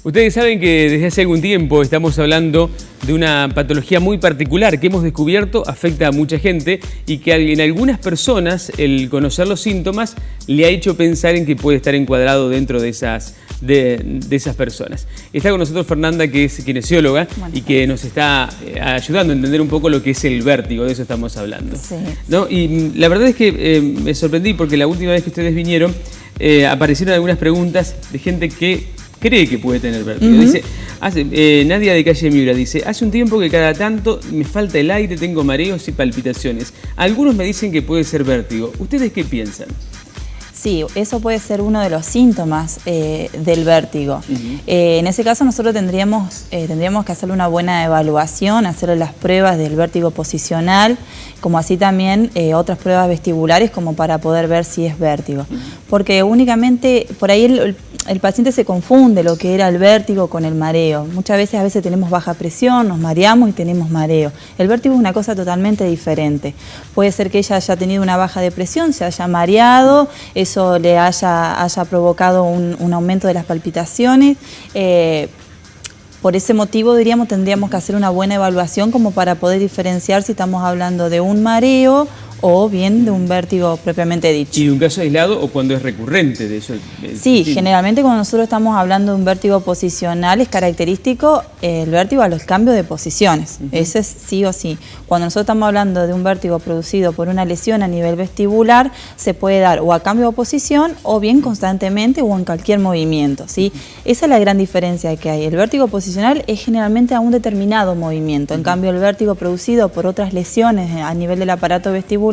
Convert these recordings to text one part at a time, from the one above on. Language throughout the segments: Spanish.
Ustedes saben que desde hace algún tiempo estamos hablando de una patología muy particular que hemos descubierto afecta a mucha gente y que en algunas personas el conocer los síntomas le ha hecho pensar en que puede estar encuadrado dentro de esas personas. Está con nosotros Fernanda, que es kinesióloga y que nos está ayudando a entender un poco lo que es el vértigo, de eso estamos hablando. Sí. ¿No? Y la verdad es que me sorprendí porque la última vez que ustedes vinieron aparecieron algunas preguntas de gente que cree que puede tener vértigo. Dice, Nadia de Calle Miura dice, hace un tiempo que cada tanto me falta el aire, tengo mareos y palpitaciones. Algunos me dicen que puede ser vértigo. ¿Ustedes qué piensan? Sí, eso puede ser uno de los síntomas del vértigo. En ese caso nosotros tendríamos que hacerle una buena evaluación, hacerle las pruebas del vértigo posicional, como así también otras pruebas vestibulares como para poder ver si es vértigo. Porque únicamente por ahí el paciente se confunde lo que era el vértigo con el mareo. Muchas veces, a veces tenemos baja presión, nos mareamos y tenemos mareo. El vértigo es una cosa totalmente diferente. Puede ser que ella haya tenido una baja de presión, se haya mareado, eso le haya provocado un aumento de las palpitaciones. Por ese motivo, diríamos, tendríamos que hacer una buena evaluación como para poder diferenciar si estamos hablando de un mareo o bien de un vértigo propiamente dicho. ¿Y de un caso aislado o cuando es recurrente de eso? Sí, generalmente cuando nosotros estamos hablando de un vértigo posicional es característico el vértigo a los cambios de posiciones. Ese es sí o sí. Cuando nosotros estamos hablando de un vértigo producido por una lesión a nivel vestibular, se puede dar o a cambio de posición o bien constantemente o en cualquier movimiento, ¿sí? Esa es la gran diferencia que hay. El vértigo posicional es generalmente a un determinado movimiento. En cambio, el vértigo producido por otras lesiones a nivel del aparato vestibular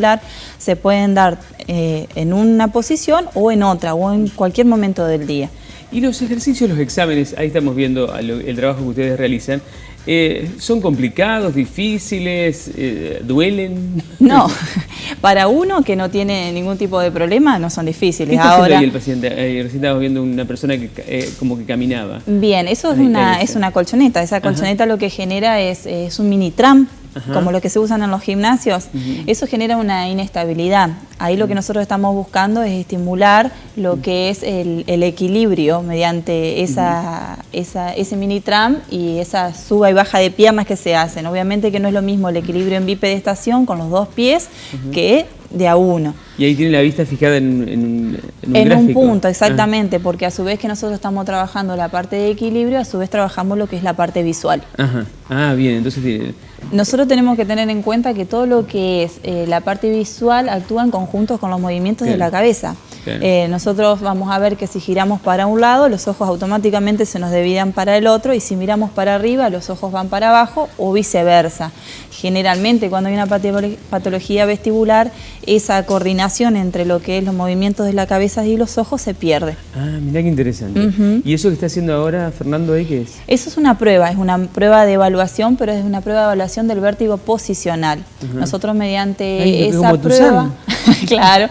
se pueden dar en una posición o en otra o en cualquier momento del día. Y los ejercicios, los exámenes, ahí estamos viendo el trabajo que ustedes realizan, ¿son complicados, difíciles, duelen? No, para uno que no tiene ningún tipo de problema no son difíciles. ¿Qué está haciendo ahí el paciente? Recién estábamos viendo una persona que como que caminaba. Bien, eso es una colchoneta. Esa colchoneta lo que genera es un mini tram, como lo que se usan en los gimnasios. Eso genera una inestabilidad. Ahí lo que nosotros estamos buscando es estimular lo que es el equilibrio mediante ese mini tram y esa suba y baja de piernas que se hacen. Obviamente que no es lo mismo el equilibrio en bipedestación con los dos pies que de a uno. Y ahí tiene la vista fijada en un en gráfico. Un punto, exactamente, porque a su vez que nosotros estamos trabajando la parte de equilibrio, a su vez trabajamos lo que es la parte visual. Bien, entonces nosotros tenemos que tener en cuenta que todo lo que es la parte visual actúa en conjunto con los movimientos de la cabeza. Nosotros vamos a ver que si giramos para un lado, los ojos automáticamente se nos desvían para el otro, y si miramos para arriba, los ojos van para abajo o viceversa. Generalmente, cuando hay una patología vestibular, esa coordinación entre lo que es los movimientos de la cabeza y los ojos se pierde. Mirá qué interesante. ¿Y eso que está haciendo ahora Fernando ahí qué es? Eso es una prueba de evaluación, pero es una prueba de evaluación del vértigo posicional. Nosotros mediante esa prueba, claro,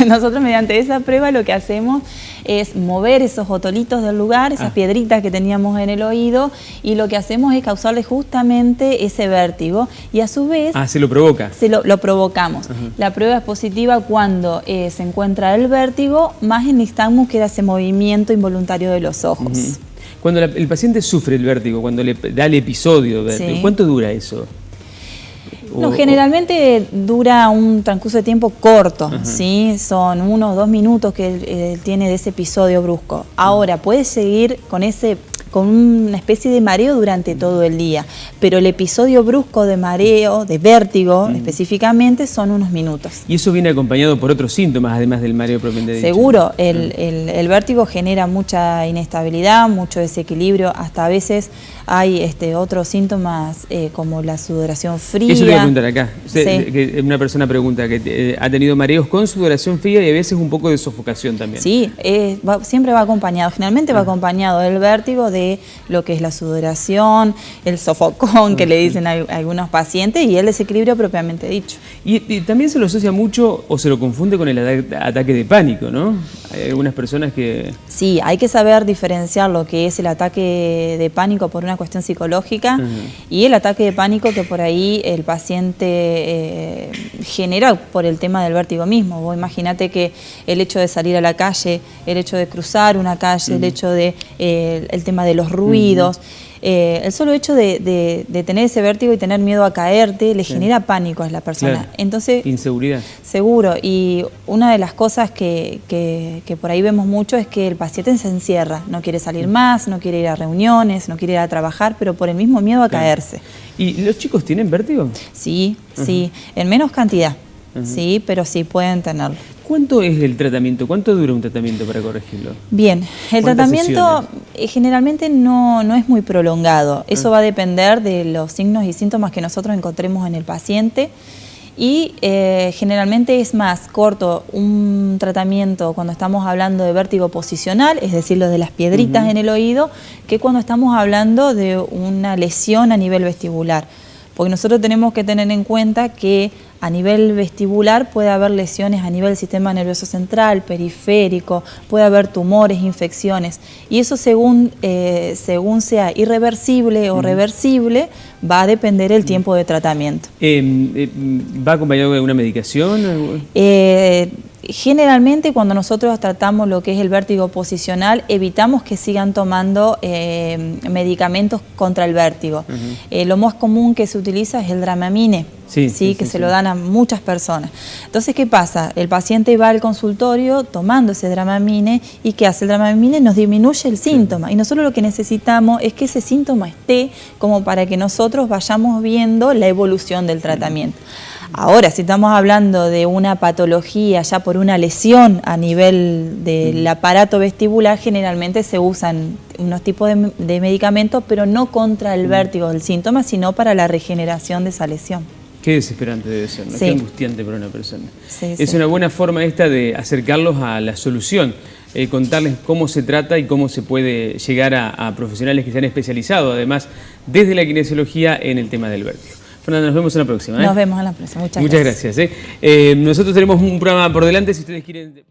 nosotros mediante esa prueba lo que hacemos es mover esos otolitos del lugar, esas piedritas que teníamos en el oído, y lo que hacemos es causarle justamente ese vértigo, y a su vez... se lo provoca. Lo provocamos. La prueba es positiva cuando se encuentra el vértigo, más el nistagmus, que era ese movimiento involuntario de los ojos. Cuando el paciente sufre el vértigo, cuando le da el episodio de vértigo, ¿cuánto dura eso? No, generalmente dura un transcurso de tiempo corto, ¿sí? Son 1 o 2 minutos que él tiene de ese episodio brusco. Ahora, puede seguir con una especie de mareo durante todo el día, pero el episodio brusco de mareo, de vértigo específicamente, son unos minutos. ¿Y eso viene acompañado por otros síntomas, además del mareo propiamente dicho? Seguro, el vértigo genera mucha inestabilidad, mucho desequilibrio, hasta a veces hay otros síntomas como la sudoración fría. Eso le voy a preguntar acá. Que una persona pregunta que ha tenido mareos con sudoración fría y a veces un poco de sofocación también. Sí, siempre va acompañado, generalmente va acompañado del vértigo de lo que es la sudoración, el sofocón que le dicen a algunos pacientes, y el desequilibrio propiamente dicho. Y también se lo asocia mucho o se lo confunde con el ataque de pánico, ¿no? Hay algunas personas que... Sí, hay que saber diferenciar lo que es el ataque de pánico por una cuestión psicológica y el ataque de pánico que por ahí el paciente genera por el tema del vértigo mismo. Vos imaginate que el hecho de salir a la calle, el hecho de cruzar una calle, el hecho de el tema de los ruidos, el solo hecho de tener ese vértigo y tener miedo a caerte le genera pánico a la persona. Claro. Entonces, inseguridad. Seguro, y una de las cosas que por ahí vemos mucho es que el paciente se encierra, no quiere salir más, no quiere ir a reuniones, no quiere ir a trabajar, pero por el mismo miedo a caerse. ¿Y los chicos tienen vértigo? Sí, sí, en menos cantidad, sí, pero sí pueden tenerlo. ¿Cuánto es el tratamiento? ¿Cuánto dura un tratamiento para corregirlo? Bien, el tratamiento generalmente no es muy prolongado. Eso va a depender de los signos y síntomas que nosotros encontremos en el paciente. Y generalmente es más corto un tratamiento cuando estamos hablando de vértigo posicional, es decir, lo de las piedritas en el oído, que cuando estamos hablando de una lesión a nivel vestibular. Porque nosotros tenemos que tener en cuenta que a nivel vestibular puede haber lesiones a nivel del sistema nervioso central, periférico, puede haber tumores, infecciones. Y eso según sea irreversible o reversible, va a depender el tiempo de tratamiento. ¿Va acompañado de alguna medicación? Generalmente cuando nosotros tratamos lo que es el vértigo posicional, evitamos que sigan tomando medicamentos contra el vértigo. Lo más común que se utiliza es el Dramamine, que se lo dan a muchas personas. Entonces, ¿qué pasa? El paciente va al consultorio tomando ese Dramamine y ¿qué hace? El Dramamine nos disminuye el síntoma y nosotros lo que necesitamos es que ese síntoma esté como para que nosotros vayamos viendo la evolución del tratamiento. Ahora, si estamos hablando de una patología ya por una lesión a nivel del aparato vestibular, generalmente se usan unos tipos de medicamentos, pero no contra el vértigo del síntoma, sino para la regeneración de esa lesión. Qué desesperante debe ser, ¿no? Qué angustiante para una persona. Es sí. una buena forma esta de acercarlos a la solución, contarles cómo se trata y cómo se puede llegar a profesionales que se han especializado, además, desde la kinesiología en el tema del vértigo. Fernanda, nos vemos en la próxima. Nos vemos en la próxima. Muchas gracias. Nosotros tenemos un programa por delante, si ustedes quieren...